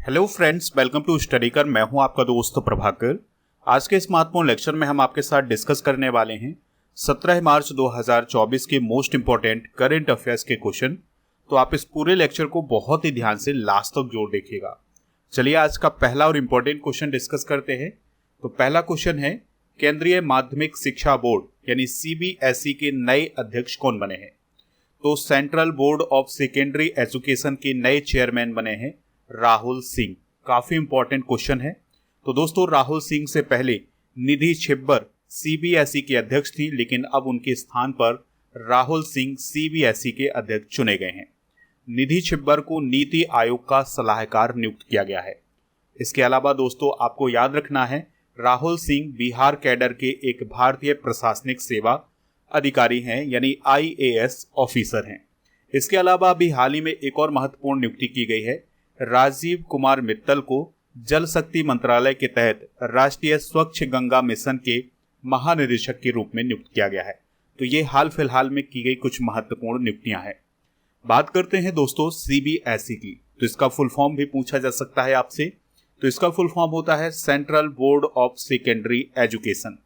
Hello friends, welcome to study कर। मैं हूं आपका दोस्त प्रभाकर। आज के इस महत्वपूर्ण लेक्चर में हम आपके साथ डिस्कस करने वाले हैं 17 मार्च 2024 के मोस्ट इंपॉर्टेंट करंट अफेयर्स के क्वेश्चन। तो आप इस पूरे लेक्चर को बहुत ही ध्यान से लास्ट तक जोड़ देखिएगा। चलिए आज का पहला और इम्पोर्टेंट क्वेश्चन डिस्कस करते हैं। तो पहला क्वेश्चन है, केंद्रीय माध्यमिक शिक्षा बोर्ड यानी CBSE के नए अध्यक्ष कौन बने हैं? तो central board of secondary education के नए चेयरमैन बने हैं राहुल सिंह। काफी इंपॉर्टेंट क्वेश्चन है। तो दोस्तों, राहुल सिंह से पहले निधि छिब्बर CBSE के अध्यक्ष थी, लेकिन अब उनके स्थान पर राहुल सिंह CBSE के अध्यक्ष चुने गए हैं। निधि छिब्बर को नीति आयोग का सलाहकार नियुक्त किया गया है। इसके अलावा दोस्तों, आपको याद रखना है, राहुल सिंह बिहार कैडर के एक भारतीय प्रशासनिक सेवा अधिकारी हैं, यानी IAS ऑफिसर हैं। इसके अलावा अभी हाल ही में एक और महत्वपूर्ण नियुक्ति की गई है। राजीव कुमार मित्तल को जल शक्ति मंत्रालय के तहत राष्ट्रीय स्वच्छ गंगा मिशन के महानिदेशक के रूप में नियुक्त किया गया है। तो ये हाल फिलहाल में की गई कुछ महत्वपूर्ण नियुक्तियां हैं। बात करते हैं दोस्तों CBSE की। तो इसका फुल फॉर्म भी पूछा जा सकता है आपसे। तो इसका फुल फॉर्म होता है central board of secondary education.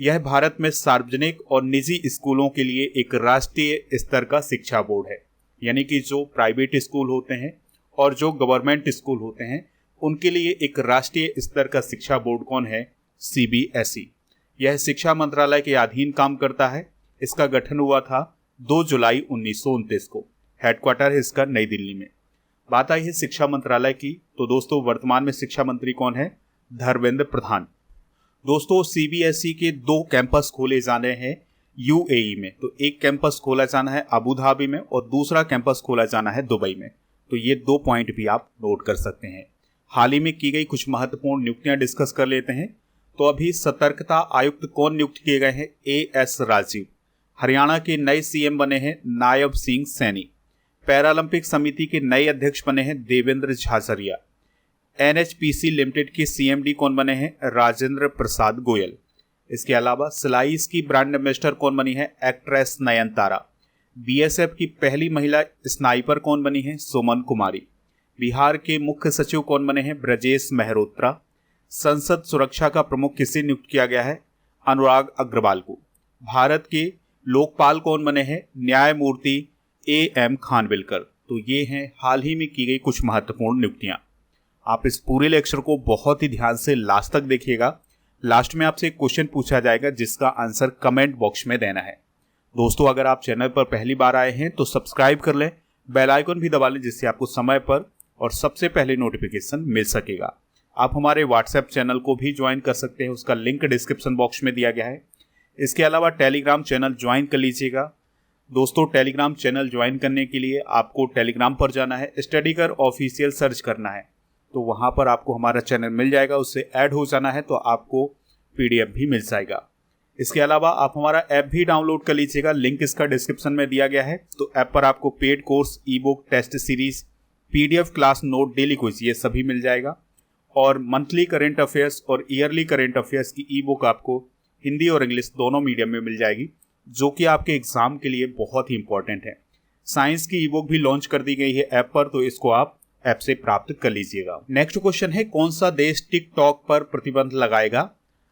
यह भारत में सार्वजनिक और निजी स्कूलों के लिए एक राष्ट्रीय स्तर का शिक्षा बोर्ड है, यानी कि जो प्राइवेट स्कूल होते हैं और जो गवर्नमेंट स्कूल होते हैं उनके लिए एक राष्ट्रीय स्तर का शिक्षा बोर्ड कौन है? CBSE। यह शिक्षा मंत्रालय के अधीन काम करता है। इसका गठन हुआ था 2 जुलाई 1929 को। हेडक्वार्टर है इसका नई दिल्ली में। बात आई है शिक्षा मंत्रालय की। तो दोस्तों, वर्तमान में शिक्षा मंत्री कौन है? धर्मेंद्र प्रधान। दोस्तों, CBSE के 2 कैंपस खोले जाने हैं UAE में। तो एक कैंपस खोला जाना है अबू धाबी में और दूसरा कैंपस खोला जाना है दुबई में। तो ये 2 पॉइंट भी आप नोट कर सकते हैं। हाल ही में की गई कुछ महत्वपूर्ण नियुक्तियां डिस्कस कर लेते हैं। तो अभी सतर्कता आयुक्त कौन नियुक्त किए गए हैं? AS राजीव। हरियाणा के नए CM बने हैं नायब सिंह सैनी। पैरालंपिक समिति के नए अध्यक्ष बने हैं देवेंद्र झाझरिया। NHPC लिमिटेड के CMD कौन बने हैं? राजेंद्र प्रसाद गोयल। इसके अलावा स्लाइस की ब्रांड एम्बेसडर कौन बनी है? एक्ट्रेस नयनतारा। BSF की पहली महिला स्नाइपर कौन बनी है? सुमन कुमारी। बिहार के मुख्य सचिव कौन बने हैं? ब्रजेश मेहरोत्रा। संसद सुरक्षा का प्रमुख किसे नियुक्त किया गया है? अनुराग अग्रवाल को। भारत के लोकपाल कौन बने हैं? न्यायमूर्ति AM खानविलकर। तो ये हैं हाल ही में की गई कुछ महत्वपूर्ण नियुक्तियां। आप इस पूरे लेक्चर को बहुत ही ध्यान से लास्ट तक देखिएगा। लास्ट में आपसे एक क्वेश्चन पूछा जाएगा जिसका आंसर कमेंट बॉक्स में देना है। दोस्तों, अगर आप चैनल पर पहली बार आए हैं तो सब्सक्राइब कर लें, बेल आइकन भी दबा लें, जिससे आपको समय पर और सबसे पहले नोटिफिकेशन मिल सकेगा। आप हमारे व्हाट्सएप चैनल को भी ज्वाइन कर सकते हैं, उसका लिंक डिस्क्रिप्शन बॉक्स में दिया गया है। इसके अलावा टेलीग्राम चैनल ज्वाइन कर लीजिएगा। दोस्तों, टेलीग्राम चैनल ज्वाइन करने के लिए आपको टेलीग्राम पर जाना है, स्टडी कर ऑफिशियल सर्च करना है, तो वहाँ पर आपको हमारा चैनल मिल जाएगा। उससे ऐड हो जाना है तो आपको PDF भी मिल जाएगा। इसके अलावा आप हमारा ऐप भी डाउनलोड कर लीजिएगा, लिंक इसका डिस्क्रिप्शन में दिया गया है। तो ऐप पर आपको paid course, ebook, test series, PDF class note, daily quiz, ये सभी मिल जाएगा। और मंथली करंट अफेयर्स और ईयरली करंट अफेयर्स की ई-बुक आपको हिंदी और इंग्लिश दोनों मीडियम में मिल जाएगी, जो कि आपके एग्जाम के लिए बहुत ही इंपॉर्टेंट है। साइंस की ई-बुक भी लॉन्च कर दी गई है ऐप पर, तो इसको आप ऐप से प्राप्त कर लीजिएगा। नेक्स्ट क्वेश्चन है, कौन सा देश टिकटॉक पर प्रतिबंध लगाएगा?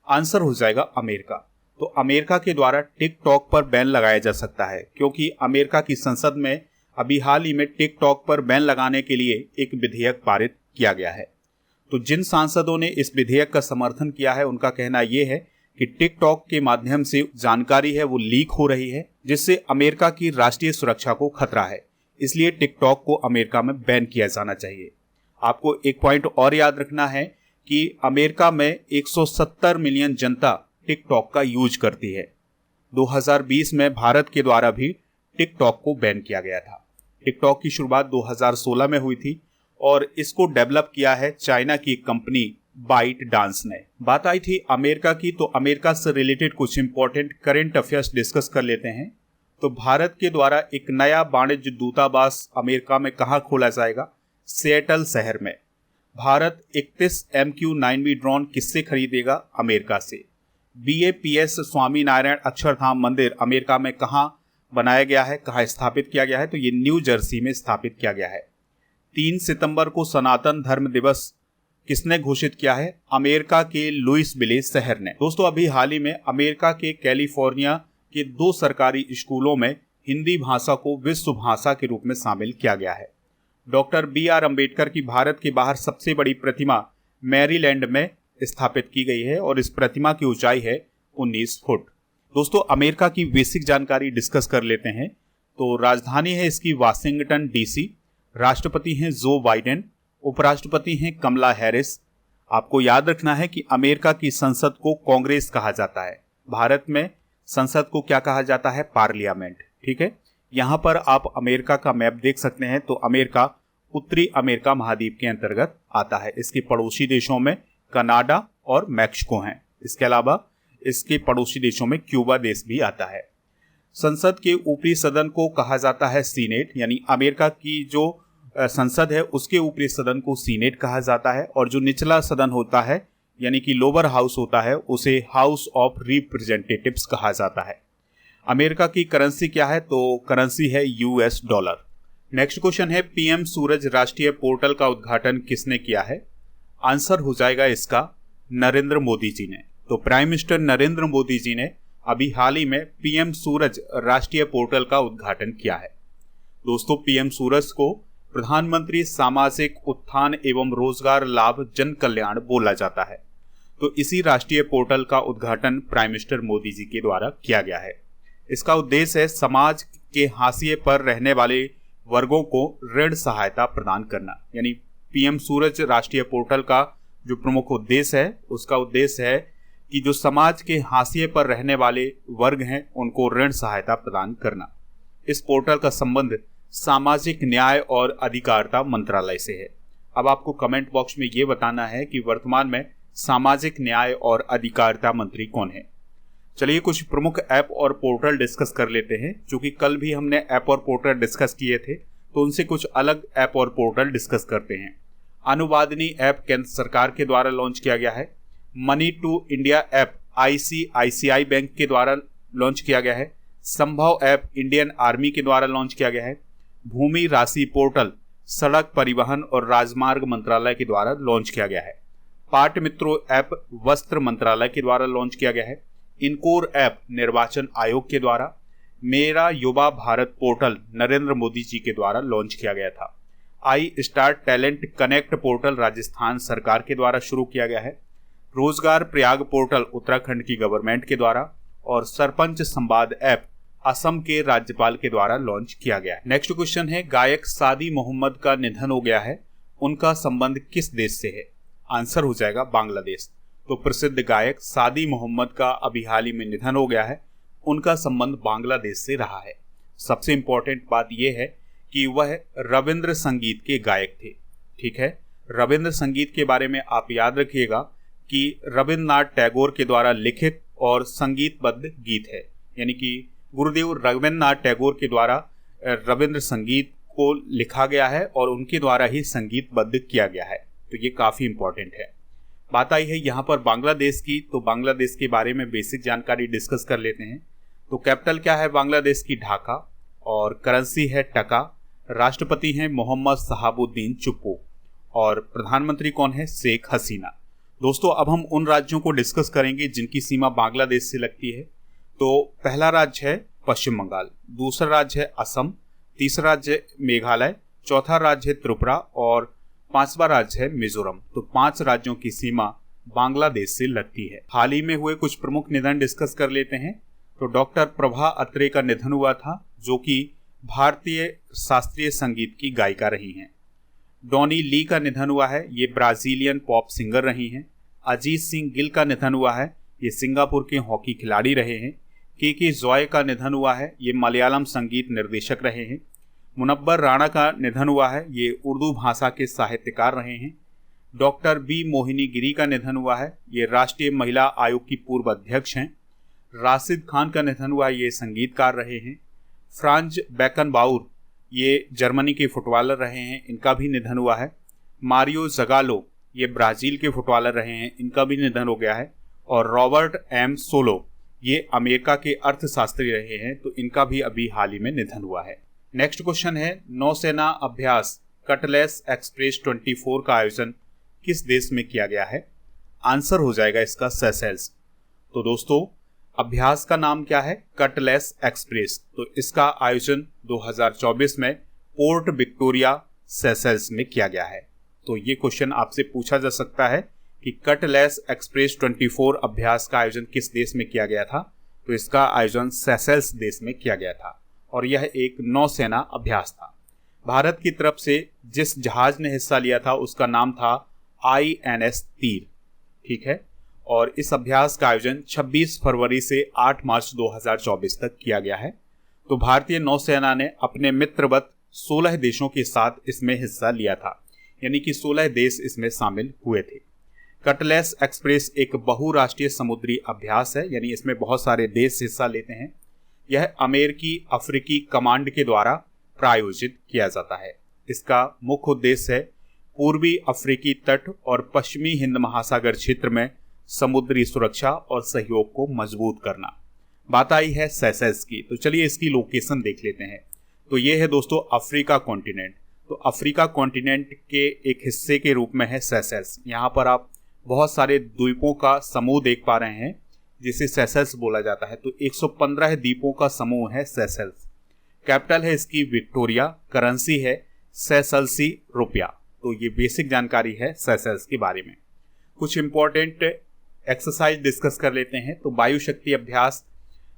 आंसर हो जाएगा अमेरिका। तो अमेरिका के द्वारा टिकटॉक पर बैन लगाया जा सकता है, क्योंकि अमेरिका की संसद में अभी हाल ही में टिकटॉक पर बैन लगाने के लिए एक विधेयक पारित किया गया है। तो जिन सांसदों ने इस विधेयक का समर्थन किया है उनका कहना यह है कि टिकटॉक के माध्यम से जानकारी है वो लीक हो रही है, जिससे अमेरिका की राष्ट्रीय सुरक्षा को खतरा है। इसलिए टिकटॉक को अमेरिका में बैन किया जाना चाहिए। आपको एक पॉइंट और याद रखना है कि अमेरिका में 170 मिलियन जनता टिकटॉक का यूज करती है। 2020 में भारत के द्वारा भी टिकटॉक को बैन किया गया था। टिकटॉक की शुरुआत 2016 में हुई थी और इसको डेवलप किया है चाइना की कंपनी बाइट डांस ने। बात आई थी अमेरिका की, तो अमेरिका से रिलेटेड कुछ इंपॉर्टेंट करंट अफेयर्स डिस्कस कर लेते हैं। तो भारत के द्वारा एक नया वाणिज्य दूतावास अमेरिका में कहाँ खोला जाएगा? सिएटल शहर में। भारत 31 MQ-9V ड्रोन किससे खरीदेगा? अमेरिका से। BAPS स्वामी नारायण अक्षरधाम मंदिर अमेरिका में कहाँ बनाया गया है, कहाँ स्थापित किया गया है? तो ये न्यू जर्सी में स्थापित किया गया है। 3 सितंबर को सनातन धर्म दिवस किसने घोषित किया है? अमेरिका के लुइसविले शहर ने। दोस्तों अभी हाल ही में अमेरिका के कैलिफोर्निया के 2 सरकारी स्कूलों में हिंदी भाषा को विश्व भाषा के रूप में शामिल किया गया है। डॉक्टर BR अम्बेडकर की भारत के बाहर सबसे बड़ी प्रतिमा मैरीलैंड में स्थापित की गई है और इस प्रतिमा की ऊंचाई है 19 फुट। दोस्तों अमेरिका की बेसिक जानकारी डिस्कस कर लेते हैं। तो राजधानी है इसकी वाशिंगटन DC, राष्ट्रपति हैं जो बाइडेन, उपराष्ट्रपति हैं कमला हैरिस। आपको याद रखना है कि अमेरिका की संसद को कांग्रेस कहा जाता है, भारत में संसद को क्या कहा जाता है? पार्लियामेंट। ठीक है, यहाँ पर आप अमेरिका का मैप देख सकते हैं। तो अमेरिका उत्तरी अमेरिका महाद्वीप के अंतर्गत आता है। इसके पड़ोसी देशों में कनाडा और मैक्सिको हैं। इसके अलावा इसके पड़ोसी देशों में क्यूबा देश भी आता है। संसद के ऊपरी सदन को कहा जाता है सीनेट, यानी अमेरिका की जो संसद है उसके ऊपरी सदन को सीनेट कहा जाता है। और जो निचला सदन होता है यानी कि लोअर हाउस होता है उसे हाउस ऑफ रिप्रेजेंटेटिव्स कहा जाता है। अमेरिका की करेंसी क्या है? तो करेंसी है US डॉलर। नेक्स्ट क्वेश्चन है PM सूरज राष्ट्रीय पोर्टल का उद्घाटन किसने किया है? आंसर हो जाएगा इसका नरेंद्र मोदी जी ने। तो प्राइम मिनिस्टर नरेंद्र मोदी जी ने अभी हाल ही में PM सूरज राष्ट्रीय पोर्टल का उद्घाटन किया है। दोस्तों PM सूरज को प्रधानमंत्री सामाजिक उत्थान एवं रोजगार लाभ जन कल्याण बोला जाता है। तो इसी राष्ट्रीय पोर्टल का उद्घाटन प्राइम मिनिस्टर मोदी जी के द्वारा किया गया है। इसका उद्देश्य है समाज के हाशिए पर रहने वाले वर्गों को ऋण सहायता प्रदान करना। यानी PM सूरज राष्ट्रीय पोर्टल का जो प्रमुख उद्देश्य है उसका उद्देश्य है कि जो समाज के हाशिए पर रहने वाले वर्ग हैं उनको ऋण सहायता प्रदान करना। इस पोर्टल का संबंध सामाजिक न्याय और अधिकारिता मंत्रालय से है। अब आपको कमेंट बॉक्स में ये बताना है कि वर्तमान में सामाजिक न्याय और अधिकारिता मंत्री कौन है। चलिए कुछ प्रमुख ऐप और पोर्टल डिस्कस कर लेते हैं। क्योंकि कल भी हमने ऐप और पोर्टल डिस्कस किए थे तो उनसे कुछ अलग ऐप और पोर्टल डिस्कस करते हैं। अनुवादिनी ऐप केंद्र सरकार के द्वारा लॉन्च किया गया है। Money to India app ICICI bank के द्वारा लॉन्च किया गया है। संभव ऐप इंडियन आर्मी के द्वारा लॉन्च किया गया है। भूमि राशि पोर्टल सड़क परिवहन और राजमार्ग मंत्रालय के द्वारा लॉन्च किया गया है। पाट मित्रों ऐप वस्त्र मंत्रालय के द्वारा लॉन्च किया गया है। इनकोर ऐप निर्वाचन आयोग के द्वारा। मेरा युवा भारत पोर्टल नरेंद्र मोदी जी के द्वारा लॉन्च किया गया था। I star talent connect portal Rajasthan सरकार के द्वारा शुरू किया गया है। रोजगार प्रयाग पोर्टल उत्तराखंड की गवर्नमेंट के द्वारा। और सरपंच संवाद ऐप असम के राज्यपाल के द्वारा लॉन्च किया गया है। नेक्स्ट क्वेश्चन है गायक सादी मोहम्मद का निधन हो गया है, उनका संबंध किस देश से है? आंसर हो जाएगा बांग्लादेश। तो प्रसिद्ध गायक सादी मोहम्मद का अभी हाल ही में निधन हो गया है, उनका संबंध बांग्लादेश से रहा है। सबसे इंपॉर्टेंट बात यह है कि वह रविंद्र संगीत के गायक थे। ठीक है, रविंद्र संगीत के बारे में आप याद रखिएगा कि रविंद्रनाथ टैगोर के द्वारा लिखित और संगीतबद्ध गीत है। यानी कि गुरुदेव रविंद्रनाथ टैगोर के द्वारा रविंद्र संगीत को लिखा गया है और उनके द्वारा ही संगीतबद्ध किया गया है। तो ये काफ़ी इंपॉर्टेंट है। बात आई है यहाँ पर बांग्लादेश की, तो बांग्लादेश के बारे में बेसिक जानकारी डिस्कस कर लेते हैं। तो कैपिटल क्या है बांग्लादेश की? ढाका। और करेंसी है टका। राष्ट्रपति हैं मोहम्मद शहाबुद्दीन चुप्पू। और प्रधानमंत्री कौन है? शेख हसीना। दोस्तों अब हम उन राज्यों को डिस्कस करेंगे जिनकी सीमा बांग्लादेश से लगती है। तो पहला राज्य है पश्चिम बंगाल, दूसरा राज्य है असम, तीसरा राज्य है मेघालय, चौथा राज्य है त्रिपुरा और पांचवा राज्य है मिजोरम। तो 5 राज्यों की सीमा बांग्लादेश से लगती है। हाल ही में हुए कुछ प्रमुख निधन डिस्कस कर लेते हैं। तो डॉक्टर प्रभा अत्रे का निधन हुआ था, जो कि भारतीय शास्त्रीय संगीत की गायिका रही हैं। डॉनी ली का निधन हुआ है, ये ब्राजीलियन पॉप सिंगर रही हैं। अजीत सिंह गिल का निधन हुआ है, ये सिंगापुर के हॉकी खिलाड़ी रहे हैं। के जॉय का निधन हुआ है, ये मलयालम संगीत निर्देशक रहे हैं। मुनव्वर राणा का निधन हुआ है, ये उर्दू भाषा के साहित्यकार रहे हैं। डॉक्टर बी मोहिनी गिरी का निधन हुआ है, ये राष्ट्रीय महिला आयोग की पूर्व अध्यक्ष हैं। राशिद खान का निधन हुआ है, ये संगीतकार रहे हैं। फ्रांज बैकनबाउर ये जर्मनी के फुटबॉलर रहे हैं, इनका भी निधन हुआ है। मारियो जगालो ये ब्राज़ील के फुटबॉलर रहे हैं, इनका भी निधन हो गया है। और रॉबर्ट एम सोलो ये अमेरिका के अर्थशास्त्री रहे हैं, तो इनका भी अभी हाल ही में निधन हुआ है। नेक्स्ट क्वेश्चन है नौसेना अभ्यास कटलेस एक्सप्रेस 24 का आयोजन किस देश में किया गया है? आंसर हो जाएगा इसका सेशेल्स। तो दोस्तों, अभ्यास का नाम क्या है? Cutlass express. तो इसका आयोजन 2024 में पोर्ट विक्टोरिया, सेशेल्स में किया गया है। तो ये क्वेश्चन आपसे पूछा जा सकता है कि कटलेस एक्सप्रेस 24 अभ्यास का आयोजन किस देश में किया गया था? तो इसका आयोजन सेशेल्स देश में किया गया था और यह एक नौसेना अभ्यास था। भारत की तरफ से जिस जहाज ने हिस्सा लिया था उसका नाम था INS तीर। ठीक है, और इस अभ्यास का आयोजन 26 फरवरी से 8 मार्च 2024 तक किया गया है। तो भारतीय नौसेना ने अपने मित्रवत 16 देशों के साथ इसमें हिस्सा लिया था, यानी कि 16 देश इसमें शामिल हुए थे। कटलेस एक्सप्रेस एक बहुराष्ट्रीय समुद्री अभ्यास है, यानी इसमें बहुत सारे देश हिस्सा लेते हैं। यह अमेरिकी अफ्रीकी कमांड के द्वारा प्रायोजित किया जाता है। इसका मुख्य उद्देश्य है पूर्वी अफ्रीकी तट और पश्चिमी हिंद महासागर क्षेत्र में समुद्री सुरक्षा और सहयोग को मजबूत करना। बात आई है सेशेल्स की, तो चलिए इसकी लोकेशन देख लेते हैं। तो ये है दोस्तों अफ्रीका कॉन्टिनेंट। तो अफ्रीका कॉन्टिनेंट के एक हिस्से के रूप में है सेशेल्स। यहाँ पर आप बहुत सारे द्वीपों का समूह देख पा रहे हैं जिसे सेशेल्स बोला जाता है। तो 115 द्वीपों का समूह है सेशेल्स। कैपिटल है इसकी विक्टोरिया, करेंसी है सेशेल्सी रुपया। तो ये बेसिक जानकारी है सेशेल्स के बारे में। कुछ इंपॉर्टेंट एक्सरसाइज डिस्कस कर लेते हैं। तो वायु शक्ति अभ्यास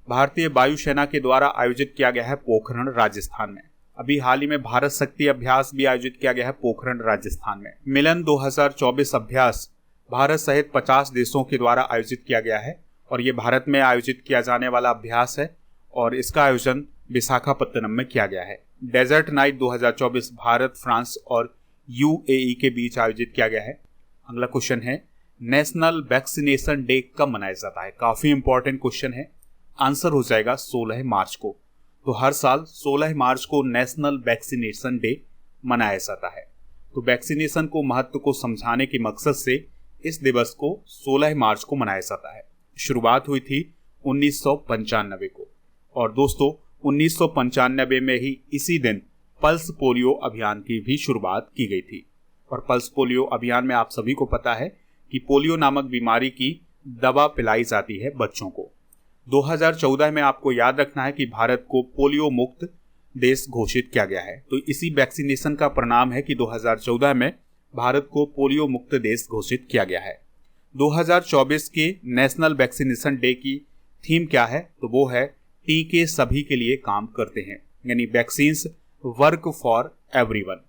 भारतीय वायुसेना के द्वारा आयोजित किया गया है पोखरण, राजस्थान में। अभी हाल ही में भारत शक्ति अभ्यास भी आयोजित किया गया है पोखरण, राजस्थान में। मिलन 2024 अभ्यास भारत सहित 50 देशों के द्वारा आयोजित किया गया है और ये भारत में आयोजित किया जाने वाला अभ्यास है और इसका आयोजन विशाखापत्तनम में किया गया है। डेजर्ट नाइट 2024 भारत, फ्रांस और UAE के बीच आयोजित किया गया है। अगला क्वेश्चन है नेशनल वैक्सीनेशन डे कब मनाया जाता है? काफी इंपॉर्टेंट क्वेश्चन है। आंसर हो जाएगा 16 मार्च को। तो हर साल 16 मार्च को नेशनल वैक्सीनेशन डे मनाया जाता है। तो वैक्सीनेशन को महत्व को समझाने के मकसद से इस दिवस को 16 मार्च को मनाया जाता है। शुरुआत हुई थी 1995 को और दोस्तों 1995 में ही इसी दिन पल्स पोलियो अभियान की भी शुरुआत की गई थी। और पल्स पोलियो अभियान में आप सभी को पता है कि पोलियो नामक बीमारी की दवा पिलाई जाती है बच्चों को। 2014 में आपको याद रखना है कि भारत को पोलियो मुक्त देश घोषित किया गया है। तो इसी वैक्सीनेशन का परिणाम है कि 2014 में भारत को पोलियो मुक्त देश घोषित किया गया है। 2024 के नेशनल वैक्सीनेशन डे की थीम क्या है? तो वो है टीके सभी के लिए काम करते हैं, यानी वैक्सीन्स वर्क फॉर एवरीवन।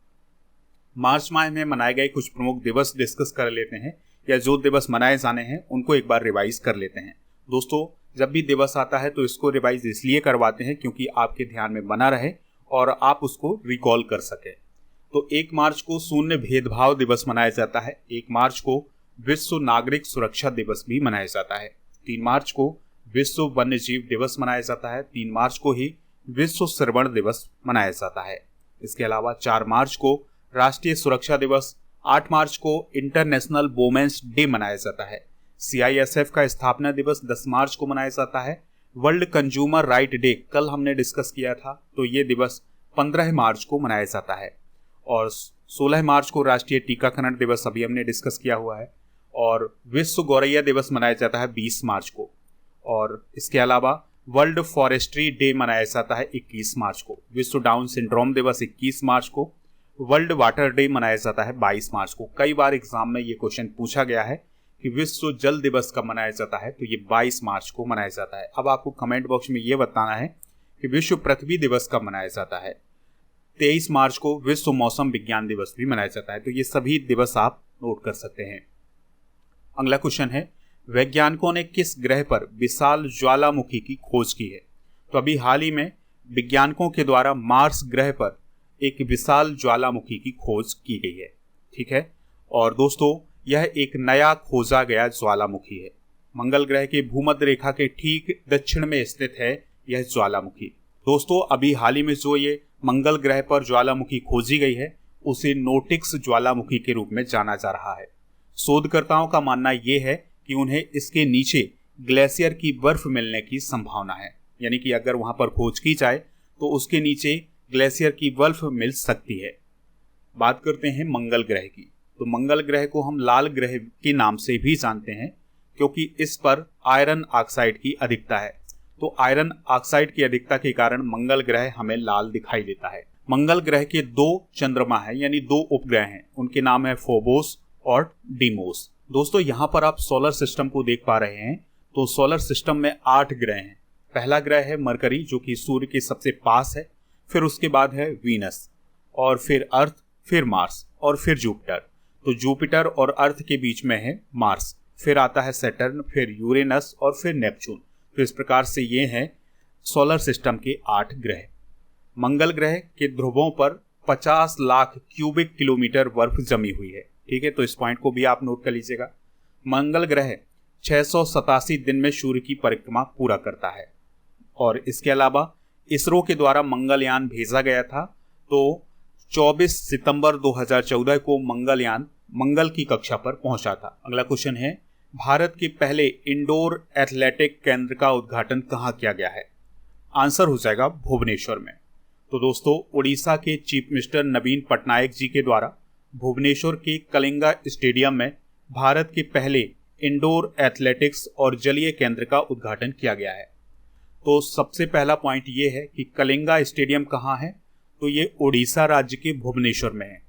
मार्च माह में मनाए गए कुछ प्रमुख दिवस डिस्कस कर लेते हैं, या जो दिवस मनाए जाने हैं उनको एक बार रिवाइज कर लेते हैं। दोस्तों, जब भी दिवस आता है तो इसको रिवाइज इसलिए करवाते हैं क्योंकि आपके ध्यान में बना रहे और आप उसको रिकॉल कर सके। तो 1 मार्च को शून्य भेदभाव दिवस मनाया जाता है। 1 मार्च को विश्व नागरिक सुरक्षा दिवस भी मनाया जाता है। 3 मार्च को विश्व वन्य जीव दिवस मनाया जाता है। 3 मार्च को ही विश्व श्रवण दिवस मनाया जाता है। इसके अलावा 4 मार्च को राष्ट्रीय सुरक्षा दिवस, 8 मार्च को इंटरनेशनल वुमेन्स डे मनाया जाता है। CISF का स्थापना दिवस 10 मार्च को मनाया जाता है। वर्ल्ड कंज्यूमर राइट डे कल हमने डिस्कस किया था, तो ये दिवस 15 मार्च को मनाया जाता है। और 16 मार्च को राष्ट्रीय टीकाकरण दिवस अभी हमने डिस्कस किया हुआ है। और विश्व गौरैया दिवस मनाया जाता है 20 मार्च को। और इसके अलावा वर्ल्ड फॉरेस्ट्री डे मनाया जाता है 21 मार्च को। विश्व डाउन सिंड्रोम दिवस 21 मार्च को। वर्ल्ड वाटर डे मनाया जाता है 22 मार्च को। कई बार एग्जाम में ये क्वेश्चन पूछा गया है कि विश्व जल दिवस कब मनाया जाता है, तो ये 22 मार्च को मनाया जाता है। अब आपको कमेंट बॉक्स में ये बताना है कि विश्व पृथ्वी दिवस कब मनाया जाता है। 23 मार्च को विश्व मौसम विज्ञान दिवस भी मनाया जाता है। तो ये सभी दिवस आप नोट कर सकते हैं। अगला क्वेश्चन है वैज्ञानिकों ने किस ग्रह पर विशाल ज्वालामुखी की खोज की है? तो अभी हाल ही में वैज्ञानिकों के द्वारा मार्स ग्रह पर एक विशाल ज्वालामुखी की खोज की गई है। ठीक है, और दोस्तों यह एक नया खोजा गया ज्वालामुखी है। मंगल ग्रह के भूमध्य रेखा के ठीक दक्षिण में स्थित है यह ज्वालामुखी। दोस्तों अभी हाल ही में जो ये मंगल ग्रह पर ज्वालामुखी खोजी गई है उसे नोटिक्स ज्वालामुखी के रूप में जाना जा रहा है। शोधकर्ताओं का मानना यह है कि उन्हें इसके नीचे ग्लेशियर की बर्फ मिलने की संभावना है, यानी कि अगर वहां पर खोज की जाए तो उसके नीचे ग्लेशियर की बर्फ मिल सकती है। बात करते हैं मंगल ग्रह की। तो मंगल ग्रह को हम लाल ग्रह के नाम से भी जानते हैं क्योंकि इस पर आयरन ऑक्साइड की अधिकता है। तो आयरन ऑक्साइड की अधिकता के कारण मंगल ग्रह हमें लाल दिखाई देता है। मंगल ग्रह के 2 चंद्रमा हैं, यानी 2 उपग्रह हैं। उनके नाम है फोबोस और डीमोस। दोस्तों यहाँ पर आप सोलर सिस्टम को देख पा रहे हैं। तो सोलर सिस्टम में 8 ग्रह हैं। पहला ग्रह है मरकरी, जो कि सूर्य के सबसे पास है। फिर उसके बाद है वीनस, और फिर अर्थ, फिर मार्स और फिर जुपिटर। तो जुपिटर और अर्थ के बीच में है मार्स। फिर आता है सैटर्न, फिर यूरेनस और फिर नेपच्यून। तो इस प्रकार से ये हैं सोलर सिस्टम के 8 ग्रह। मंगल ग्रह के ध्रुवों पर 50 लाख क्यूबिक किलोमीटर बर्फ जमी हुई है। ठीक है, तो इस पॉइंट को भी आप नोट कर लीजिएगा। मंगल ग्रह 687 दिन में सूर्य की परिक्रमा पूरा करता है। और इसके अलावा इसरो के द्वारा मंगलयान भेजा गया था। तो 24 सितंबर 2014 को मंगलयान मंगल की कक्षा पर पहुंचा था। अगला क्वेश्चन है, भारत के पहले इंडोर एथलेटिक केंद्र का उद्घाटन कहाँ किया गया है? आंसर हो जाएगा भुवनेश्वर में। तो दोस्तों उड़ीसा के चीफ मिनिस्टर नवीन पटनायक जी के द्वारा भुवनेश्वर के कलिंगा स्टेडियम में भारत के पहले इंडोर एथलेटिक्स और जलीय केंद्र का उद्घाटन किया गया है। तो सबसे पहला पॉइंट ये है कि कलिंगा स्टेडियम कहाँ है? तो ये उड़ीसा राज्य के भुवनेश्वर में है।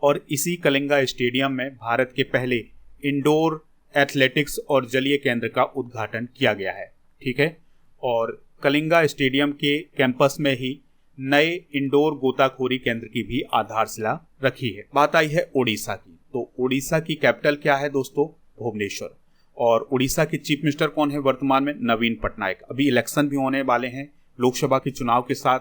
और इसी कलिंगा स्टेडियम में भारत के पहले इंडोर एथलेटिक्स और जलीय केंद्र का उद्घाटन किया गया है। ठीक है, और कलिंगा स्टेडियम के कैंपस में ही नए इंडोर गोताखोरी केंद्र की भी आधारशिला रखी है। बात आई है उड़ीसा की। तो उड़ीसा की कैपिटल क्या है दोस्तों? भुवनेश्वर। और उड़ीसा के चीफ मिनिस्टर कौन है वर्तमान में? नवीन पटनायक। अभी इलेक्शन भी होने वाले हैं, लोकसभा के चुनाव के साथ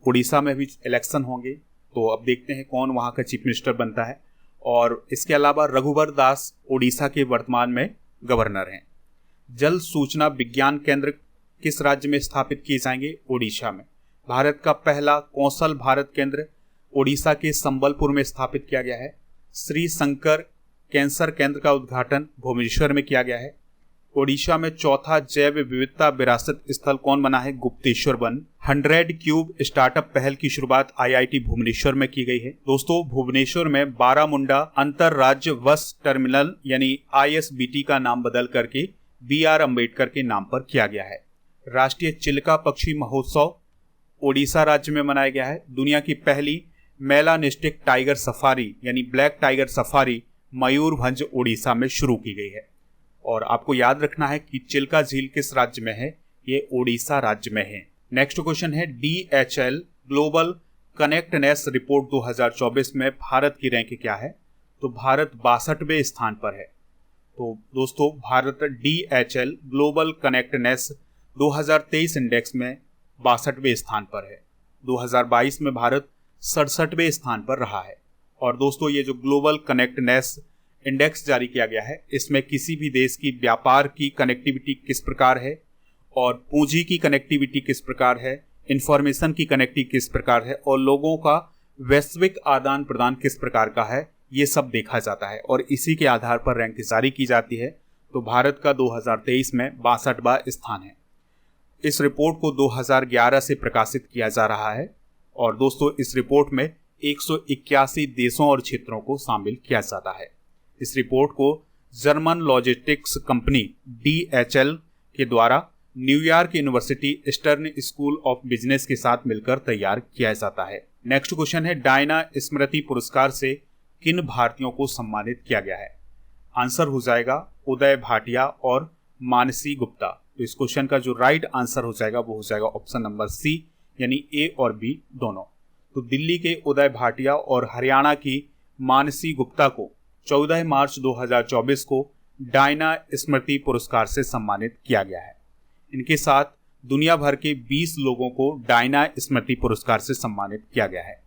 उड़ीसा में भी इलेक्शन होंगे। तो अब देखते हैं कौन वहाँ का चीफ मिनिस्टर बनता है। और इसके अलावा रघुवर दास उड़ीसा के वर्तमान में गवर्नर हैं। जल सूचना विज्ञान केंद्र किस राज्य में स्थापित किए जाएंगे? उड़ीसा में। भारत का पहला कौशल भारत केंद्र उड़ीसा के संबलपुर में स्थापित किया गया है। श्री शंकर कैंसर केंद्र का उद्घाटन भुवनेश्वर में किया गया है। ओडिशा में चौथा जैव विविधता विरासत स्थल कौन बना है? गुप्तेश्वर वन। 100 क्यूब स्टार्टअप पहल की शुरुआत आईआईटी भुवनेश्वर में की गई है। दोस्तों भुवनेश्वर में बारामुंडा अंतरराज्य बस टर्मिनल यानी ISBT का नाम बदल करके BR अम्बेडकर के नाम पर किया गया है। राष्ट्रीय चिल्का पक्षी महोत्सव ओडिशा राज्य में मनाया गया है। दुनिया की पहली मेलानिस्टिक टाइगर सफारी यानी black tiger safari Mayurbhanj Odisha में शुरू की गई है। और आपको याद रखना है कि चिल्का झील किस राज्य में है? ये ओडिशा राज्य में है। नेक्स्ट क्वेश्चन है DHL ग्लोबल कनेक्टनेस रिपोर्ट 2024 में भारत की रैंक क्या है? तो भारत 62वें स्थान पर है। तो दोस्तों भारत DHL ग्लोबल कनेक्टनेस 2023 इंडेक्स में 62वें स्थान पर है। 2022 में भारत 67वें स्थान पर रहा है। और दोस्तों ये जो ग्लोबल कनेक्टनेस इंडेक्स जारी किया गया है, इसमें किसी भी देश की व्यापार की कनेक्टिविटी किस प्रकार है और पूंजी की कनेक्टिविटी किस प्रकार है, इंफॉर्मेशन की कनेक्टिविटी किस प्रकार है और लोगों का वैश्विक आदान प्रदान किस प्रकार का है, ये सब देखा जाता है और इसी के आधार पर रैंक जारी की जाती है। तो भारत का 2023 में 62वां स्थान है। इस रिपोर्ट को 2011 से प्रकाशित किया जा रहा है और दोस्तों इस रिपोर्ट में 181 देशों और क्षेत्रों को शामिल किया जाता है। इस रिपोर्ट को जर्मन लॉजिस्टिक्स कंपनी DHL के द्वारा New York university eastern school of business के साथ मिलकर तैयार किया जाता है। नेक्स्ट क्वेश्चन है डायना स्मृति पुरस्कार से किन भारतीयों को सम्मानित किया गया है? आंसर हो जाएगा उदय भाटिया और मानसी गुप्ता। तो इस क्वेश्चन का जो राइट आंसर हो जाएगा वो हो जाएगा ऑप्शन नंबर C यानी A और B दोनों। तो दिल्ली के उदय भाटिया और हरियाणा की मानसी गुप्ता को 14 मार्च 2024 को डायना स्मृति पुरस्कार से सम्मानित किया गया है। इनके साथ दुनिया भर के 20 लोगों को डायना स्मृति पुरस्कार से सम्मानित किया गया है।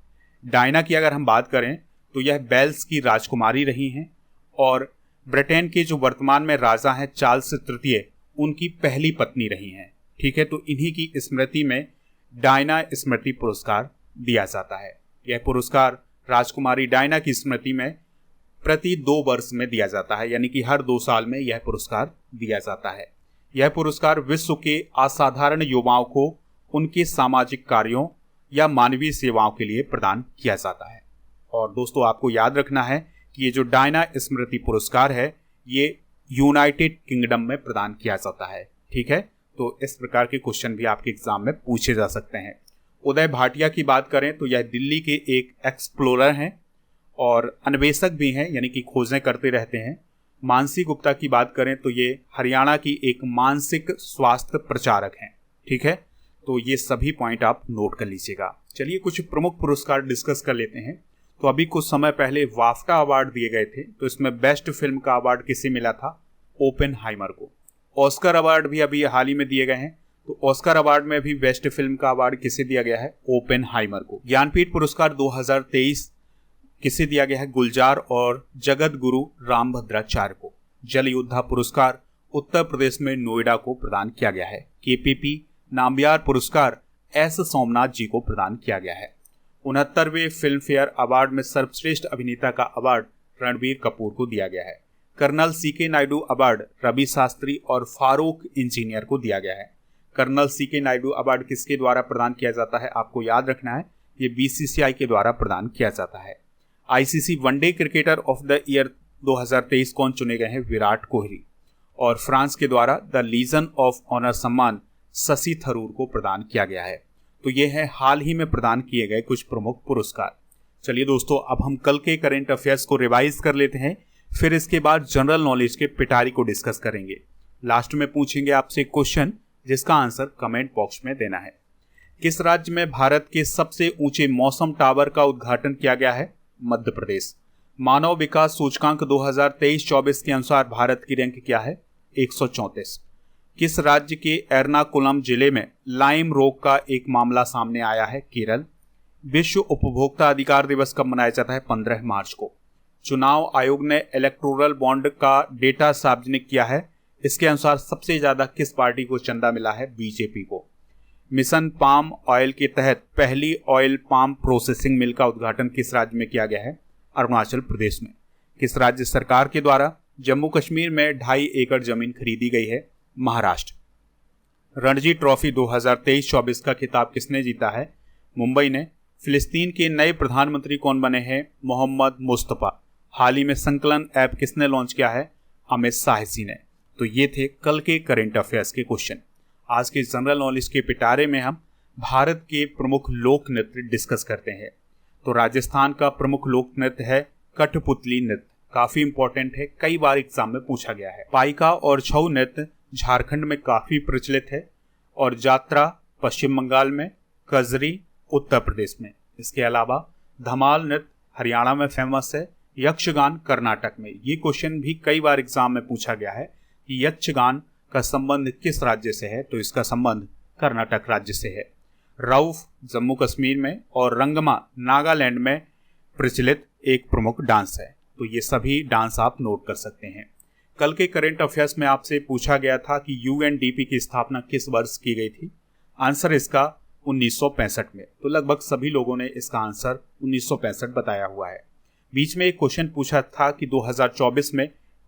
डायना की अगर हम बात करें तो यह वेल्स की राजकुमारी रही हैं और ब्रिटेन के जो वर्तमान में राजा हैं चार्ल्स तृतीय, उनकी पहली पत्नी रही हैं। ठीक है, तो इन्हीं की स्मृति में डायना स्मृति पुरस्कार दिया जाता है। यह पुरस्कार राजकुमारी डायना की स्मृति में प्रति 2 वर्ष में दिया जाता है, यानी कि हर 2 साल में यह पुरस्कार दिया जाता है। यह पुरस्कार विश्व के असाधारण युवाओं को उनके सामाजिक कार्यों या मानवीय सेवाओं के लिए प्रदान किया जाता है। और दोस्तों आपको याद रखना है कि ये जो डायना स्मृति पुरस्कार है ये यूनाइटेड किंगडम में प्रदान किया जाता है। ठीक है, तो इस प्रकार के क्वेश्चन भी आपके एग्जाम में पूछे जा सकते हैं। उदय भाटिया की बात करें तो यह दिल्ली के एक एक्सप्लोरर हैं और अन्वेषक भी हैं, यानी कि खोजें करते रहते हैं। मानसी गुप्ता की बात करें तो ये हरियाणा की एक मानसिक स्वास्थ्य प्रचारक हैं। ठीक है, तो ये सभी पॉइंट आप नोट कर लीजिएगा। चलिए कुछ प्रमुख पुरस्कार डिस्कस कर लेते हैं। तो अभी कुछ समय पहले वाफ्टा अवार्ड दिए गए थे, तो इसमें बेस्ट फिल्म का अवार्ड किसे मिला था? ओपेनहाइमर को। ऑस्कर अवार्ड भी अभी हाल ही में दिए गए हैं, तो ऑस्कर अवार्ड में भी बेस्ट फिल्म का अवार्ड किसे दिया गया है? ओपेनहाइमर को। ज्ञानपीठ पुरस्कार 2023 किसे दिया गया है? गुलजार और जगत गुरु रामभद्राचार्य को। जल योद्धा पुरस्कार उत्तर प्रदेश में नोएडा को प्रदान किया गया है। केपीपी नाम्बियार पुरस्कार एस सोमनाथ जी को प्रदान किया गया है। 69वें फिल्म फेयर अवार्ड में सर्वश्रेष्ठ अभिनेता का अवार्ड रणबीर कपूर को दिया गया है। Colonel CK Naidu award Ravi Shastri और फारूक इंजीनियर को दिया गया है। कर्नल सीके नायडू अवार्ड किसके द्वारा प्रदान किया जाता है? आपको याद रखना है, ये बीसीसीआई के द्वारा प्रदान किया जाता है। ICC one day cricketer of the year 2023 कौन चुने गए हैं? विराट कोहली। और फ्रांस के द्वारा द लीजन ऑफ ऑनर सम्मान शशि थरूर को प्रदान किया गया है। तो ये है हाल ही में प्रदान किए गए कुछ प्रमुख पुरस्कार। चलिए दोस्तों, अब हम कल के करंट अफेयर्स को रिवाइज कर लेते हैं, फिर इसके बाद जनरल नॉलेज के पिटारी को डिस्कस करेंगे। लास्ट में पूछेंगे आपसे क्वेश्चन जिसका आंसर कमेंट बॉक्स में देना है। किस राज्य में भारत के सबसे ऊंचे मौसम टावर का उद्घाटन किया गया है? मध्य प्रदेश। मानव विकास सूचकांक 2023-24 के अनुसार भारत की रैंक क्या है? 134। किस राज्य के एर्नाकुलम जिले में लाइम रोग का एक मामला सामने आया है? केरल। विश्व उपभोक्ता अधिकार दिवस कब मनाया जाता है? 15 मार्च को। चुनाव आयोग ने इलेक्टोरल बॉन्ड का डेटा सार्वजनिक किया है, इसके अनुसार सबसे ज्यादा किस पार्टी को चंदा मिला है? बीजेपी को। मिशन पाम ऑयल के तहत पहली ऑयल पाम प्रोसेसिंग मिल का उद्घाटन किस राज्य में किया गया है? अरुणाचल प्रदेश में। किस राज्य सरकार के द्वारा जम्मू कश्मीर में 2.5 एकड़ जमीन खरीदी गई है? महाराष्ट्र। रणजी ट्रॉफी 2023-24 का खिताब किसने जीता है? मुंबई ने। फिलिस्तीन के नए प्रधानमंत्री कौन बने हैं? मोहम्मद मुस्तफा। हाल ही में संकलन ऐप किसने लॉन्च किया है? अमित शाह जी ने। तो ये थे कल के करंट अफेयर्स के क्वेश्चन। आज के जनरल नॉलेज के पिटारे में हम भारत के प्रमुख लोक नृत्य डिस्कस करते हैं। तो राजस्थान का प्रमुख लोक नृत्य है कठपुतली नृत्य। काफी इंपॉर्टेंट है, कई बार एग्जाम में पूछा गया है। पाइका और छऊ नृत्य झारखंड में काफी प्रचलित है और जात्रा पश्चिम बंगाल में, कजरी उत्तर प्रदेश में। इसके अलावा धमाल नृत्य हरियाणा में फेमस है, यक्षगान कर्नाटक में। ये क्वेश्चन भी कई बार एग्जाम में पूछा गया है कि यक्षगान का संबंध किस राज्य से है? तो इसका संबंध कर्नाटक राज्य से है। रऊफ जम्मू कश्मीर में और रंगमा नागालैंड में प्रचलित एक प्रमुख डांस है। तो ये सभी डांस आप नोट कर सकते हैं। कल के करंट अफेयर्स में आपसे पूछा गया था कि यूएनडीपी की स्थापना किस वर्ष की गई थी? आंसर इसका 1965 में। तो लगभग सभी लोगों ने इसका आंसर 1965 बताया हुआ है। बीच में एक क्वेश्चन पूछा था कि 2024 में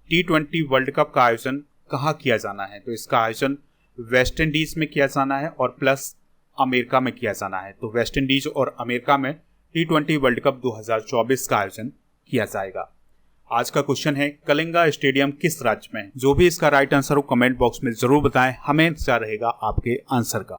T20 वर्ल्ड कप का आयोजन कहाँ किया जाना है? तो इसका आयोजन वेस्ट इंडीज में किया जाना है और प्लस अमेरिका में किया जाना है। तो वेस्ट इंडीज और अमेरिका में T20 वर्ल्ड कप 2024 का आयोजन किया जाएगा। आज का क्वेश्चन है कलिंगा स्टेडियम किस राज्य में? जो भी इसका राइट आंसर हो कमेंट बॉक्स में जरूर बताएं, हमें इंतजार रहेगा आपके आंसर का।